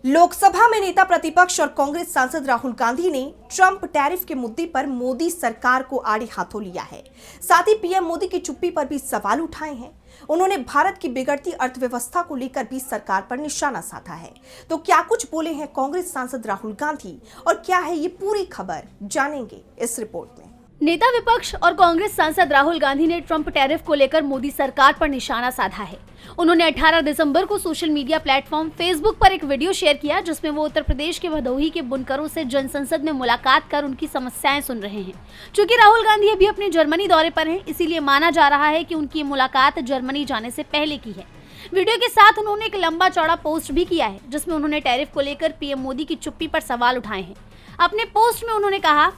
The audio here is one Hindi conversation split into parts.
लोकसभा में नेता प्रतिपक्ष और कांग्रेस सांसद राहुल गांधी ने ट्रंप टैरिफ के मुद्दे पर मोदी सरकार को आड़े हाथों लिया है। साथ ही पीएम मोदी की चुप्पी पर भी सवाल उठाए हैं। उन्होंने भारत की बिगड़ती अर्थव्यवस्था को लेकर भी सरकार पर निशाना साधा है। तो क्या कुछ बोले हैं कांग्रेस सांसद राहुल गांधी और क्या है ये पूरी खबर, जानेंगे इस रिपोर्ट में। नेता विपक्ष और कांग्रेस सांसद राहुल गांधी ने ट्रंप टैरिफ को लेकर मोदी सरकार पर निशाना साधा है। उन्होंने 18 दिसंबर को सोशल मीडिया प्लेटफॉर्म फेसबुक पर एक वीडियो शेयर किया, जिसमें वो उत्तर प्रदेश के भदोही के बुनकरों से जनसंसद में मुलाकात कर उनकी समस्याएं सुन रहे हैं। चूंकि राहुल गांधी अभी अपने जर्मनी दौरे पर हैं, इसीलिए माना जा रहा है कि उनकी मुलाकात जर्मनी जाने से पहले की है। वीडियो के साथ उन्होंने एक लंबा चौड़ा पोस्ट भी किया है, जिसमें उन्होंने टैरिफ को लेकर पीएम मोदी की चुप्पी पर सवाल उठाए हैं। अपने पोस्ट में उन्होंने कहा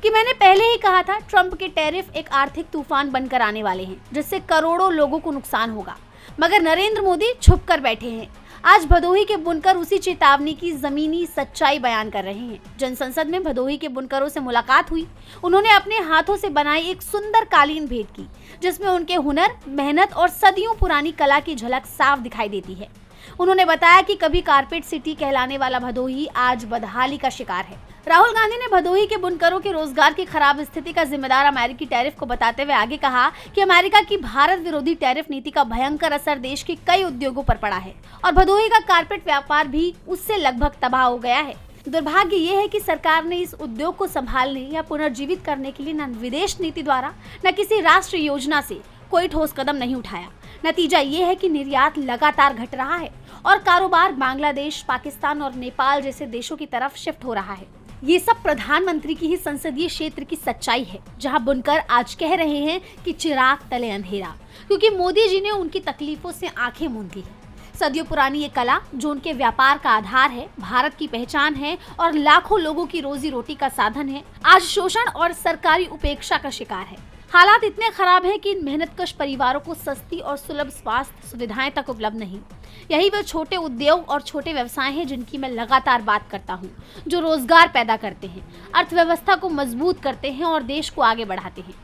कि मैंने पहले ही कहा था, ट्रंप के टैरिफ एक आर्थिक तूफान बनकर आने वाले हैं, जिससे करोड़ों लोगों को नुकसान होगा, मगर नरेंद्र मोदी छुप कर बैठे हैं। आज भदोही के बुनकर उसी चेतावनी की जमीनी सच्चाई बयान कर रहे हैं। जनसंसद में भदोही के बुनकरों से मुलाकात हुई। उन्होंने अपने हाथों से बनाई एक सुंदर कालीन भेंट की, जिसमें उनके हुनर, मेहनत और सदियों पुरानी कला की झलक साफ दिखाई देती है। उन्होंने बताया कि कभी कारपेट सिटी कहलाने वाला भदोही आज बदहाली का शिकार है। राहुल गांधी ने भदोही के बुनकरों के रोजगार की खराब स्थिति का जिम्मेदार अमेरिकी टैरिफ को बताते हुए आगे कहा कि अमेरिका की भारत विरोधी टैरिफ नीति का भयंकर असर देश के कई उद्योगों पर पड़ा है और भदोही का कारपेट व्यापार भी उससे लगभग तबाह हो गया है। दुर्भाग्य ये है कि सरकार ने इस उद्योग को संभालने या पुनर्जीवित करने के लिए न विदेश नीति द्वारा न किसी राष्ट्र योजना से कोई ठोस कदम नहीं उठाया। नतीजा ये है कि निर्यात लगातार घट रहा है और कारोबार बांग्लादेश, पाकिस्तान और नेपाल जैसे देशों की तरफ शिफ्ट हो रहा है। ये सब प्रधानमंत्री की ही संसदीय क्षेत्र की सच्चाई है, जहां बुनकर आज कह रहे हैं कि चिराग तले अंधेरा, क्योंकि मोदी जी ने उनकी तकलीफों से आंखें मूंद दी है। सदियों पुरानी ये कला, जो उनके व्यापार का आधार है, भारत की पहचान है और लाखों लोगों की रोजी रोटी का साधन है, आज शोषण और सरकारी उपेक्षा का शिकार है। हालात इतने खराब हैं कि इन मेहनतकश परिवारों को सस्ती और सुलभ स्वास्थ्य सुविधाएं तक उपलब्ध नहीं। यही वे छोटे उद्योग और छोटे व्यवसाय हैं जिनकी मैं लगातार बात करता हूं, जो रोजगार पैदा करते हैं, अर्थव्यवस्था को मजबूत करते हैं और देश को आगे बढ़ाते हैं।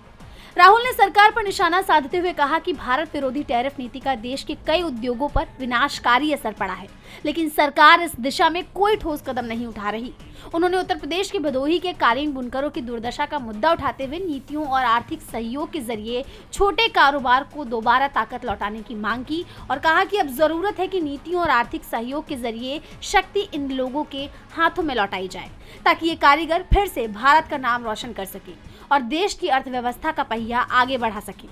राहुल ने सरकार पर निशाना साधते हुए कहा कि भारत विरोधी टैरिफ नीति का देश के कई उद्योगों पर विनाशकारी असर पड़ा है, लेकिन सरकार इस दिशा में कोई ठोस कदम नहीं उठा रही। उन्होंने उत्तर प्रदेश के भदोही के कालीन बुनकरों की दुर्दशा का मुद्दा उठाते हुए नीतियों और आर्थिक सहयोग के जरिए छोटे कारोबार को दोबारा ताकत लौटाने की मांग की और कहा कि अब जरूरत है कि नीतियों और आर्थिक सहयोग के जरिए शक्ति इन लोगों के हाथों में लौटाई जाए, ताकि ये कारीगर फिर से भारत का नाम रोशन कर सके और देश की अर्थव्यवस्था का पहिया आगे बढ़ा सके।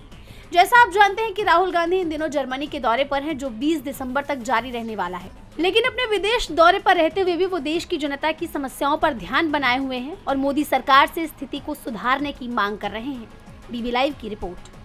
जैसा आप जानते हैं कि राहुल गांधी इन दिनों जर्मनी के दौरे पर हैं, जो 20 दिसंबर तक जारी रहने वाला है। लेकिन अपने विदेश दौरे पर रहते हुए भी वो देश की जनता की समस्याओं पर ध्यान बनाए हुए हैं और मोदी सरकार से स्थिति को सुधारने की मांग कर रहे हैं। बीबी लाइव की रिपोर्ट।